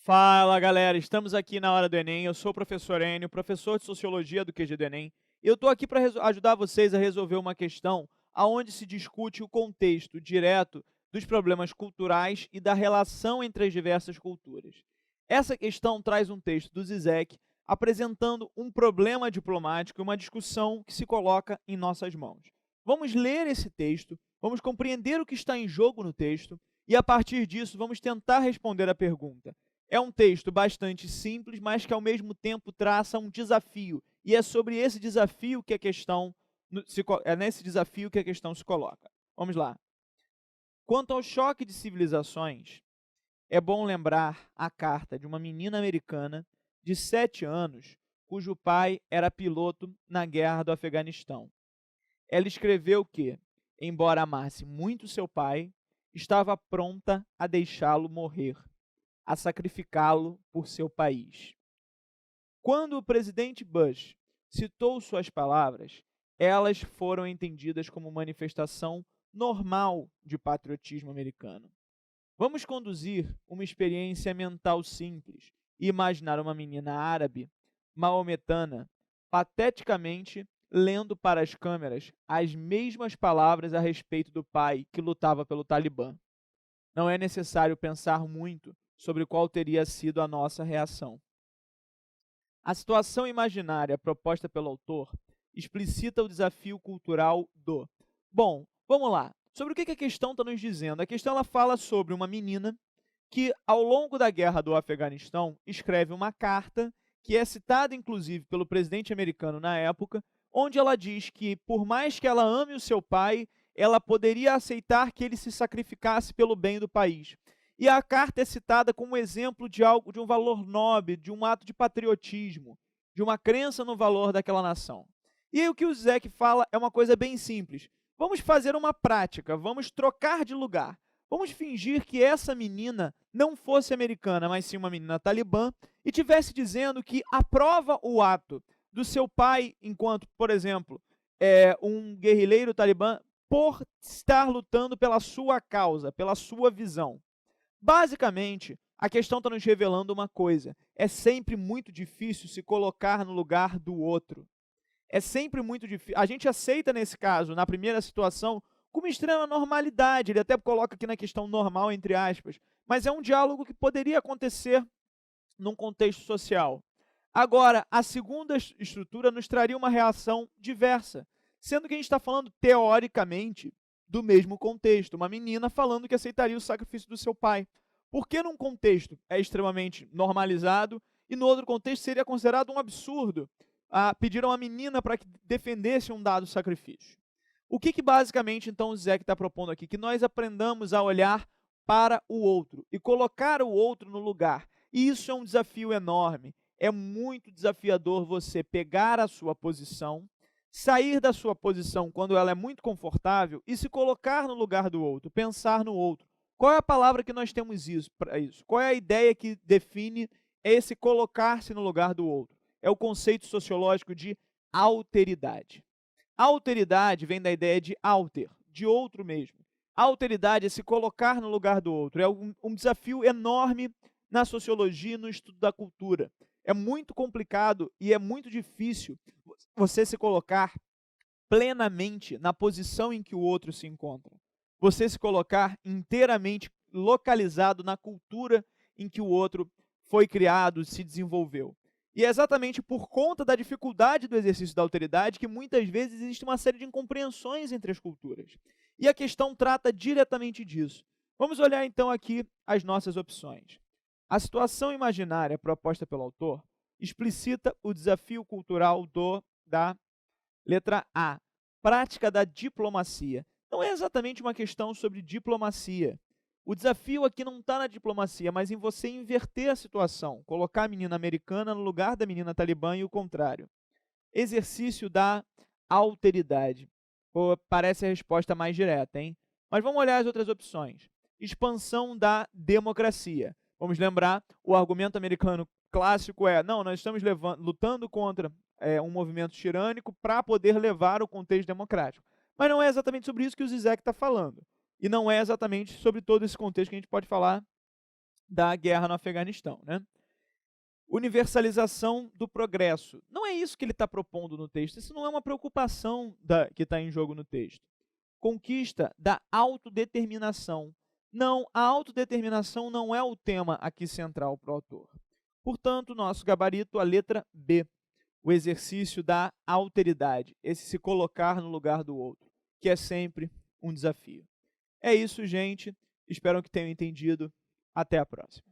Fala galera, estamos aqui na hora do Enem. Eu sou o professor Enio, professor de Sociologia do QG do Enem. E eu estou aqui para ajudar vocês a resolver uma questão onde se discute o contexto direto dos problemas culturais e da relação entre as diversas culturas. Essa questão traz um texto do Zizek apresentando um problema diplomático e uma discussão que se coloca em nossas mãos. Vamos ler esse texto, vamos compreender o que está em jogo no texto e, a partir disso, vamos tentar responder a pergunta: é um texto bastante simples, mas que ao mesmo tempo traça um desafio. E é sobre esse desafio que a questão é nesse desafio que a questão se coloca. Vamos lá. Quanto ao choque de civilizações, é bom lembrar a carta de uma menina americana de 7 anos, cujo pai era piloto na guerra do Afeganistão. Ela escreveu que, embora amasse muito seu pai, estava pronta a deixá-lo morrer, a sacrificá-lo por seu país. Quando o presidente Bush citou suas palavras, elas foram entendidas como manifestação normal de patriotismo americano. Vamos conduzir uma experiência mental simples e imaginar uma menina árabe, maometana, pateticamente lendo para as câmeras as mesmas palavras a respeito do pai que lutava pelo Talibã. Não é necessário pensar muito sobre qual teria sido a nossa reação. A situação imaginária proposta pelo autor explicita o desafio cultural do... Bom, vamos lá. Sobre o que a questão está nos dizendo? A questão ela fala sobre uma menina que, ao longo da guerra do Afeganistão, escreve uma carta que é citada, inclusive, pelo presidente americano na época, onde ela diz que, por mais que ela ame o seu pai, ela poderia aceitar que ele se sacrificasse pelo bem do país. E a carta é citada como exemplo de algo, de um valor nobre, de um ato de patriotismo, de uma crença no valor daquela nação. E aí o que o Zizek fala é uma coisa bem simples. Vamos fazer uma prática, vamos trocar de lugar. Vamos fingir que essa menina não fosse americana, mas sim uma menina talibã, e tivesse dizendo que aprova o ato do seu pai, enquanto, por exemplo, um guerrilheiro talibã, por estar lutando pela sua causa, pela sua visão. Basicamente, a questão está nos revelando uma coisa: é sempre muito difícil se colocar no lugar do outro. É sempre muito difícil. A gente aceita, nesse caso, na primeira situação, com uma extrema normalidade. Ele até coloca aqui na questão normal, entre aspas. Mas é um diálogo que poderia acontecer num contexto social. Agora, a segunda estrutura nos traria uma reação diversa, sendo que a gente está falando, teoricamente, do mesmo contexto. Uma menina falando que aceitaria o sacrifício do seu pai. Por que num contexto é extremamente normalizado e no outro contexto seria considerado um absurdo pedir a uma menina para que defendesse um dado sacrifício? O que basicamente, então, o Zizek está propondo aqui? Que nós aprendamos a olhar para o outro e colocar o outro no lugar. E isso é um desafio enorme. É muito desafiador você pegar a sua posição, sair da sua posição quando ela é muito confortável e se colocar no lugar do outro, pensar no outro. Qual é a palavra que nós temos para isso? Qual é a ideia que define esse colocar-se no lugar do outro? É o conceito sociológico de alteridade. Alteridade vem da ideia de alter, de outro mesmo. Alteridade é se colocar no lugar do outro. É um desafio enorme na sociologia e no estudo da cultura. É muito complicado e é muito difícil você se colocar plenamente na posição em que o outro se encontra. Você se colocar inteiramente localizado na cultura em que o outro foi criado, se desenvolveu. E é exatamente por conta da dificuldade do exercício da alteridade que muitas vezes existe uma série de incompreensões entre as culturas. E a questão trata diretamente disso. Vamos olhar então aqui as nossas opções. A situação imaginária proposta pelo autor explicita o desafio cultural da letra A, prática da diplomacia. Não é exatamente uma questão sobre diplomacia. O desafio aqui não está na diplomacia, mas em você inverter a situação, colocar a menina americana no lugar da menina talibã e o contrário. Exercício da alteridade. Pô, parece a resposta mais direta, hein? Mas vamos olhar as outras opções. Expansão da democracia. Vamos lembrar, o argumento americano clássico é: não, nós estamos lutando contra um movimento tirânico para poder levar o contexto democrático. Mas não é exatamente sobre isso que o Zizek está falando. E não é exatamente sobre todo esse contexto que a gente pode falar da guerra no Afeganistão, né? Universalização do progresso. Não é isso que ele está propondo no texto, isso não é uma preocupação que está em jogo no texto. Conquista da autodeterminação. Não, a autodeterminação não é o tema aqui central para o autor. Portanto, nosso gabarito, a letra B, o exercício da alteridade, esse se colocar no lugar do outro, que é sempre um desafio. É isso, gente. Espero que tenham entendido. Até a próxima.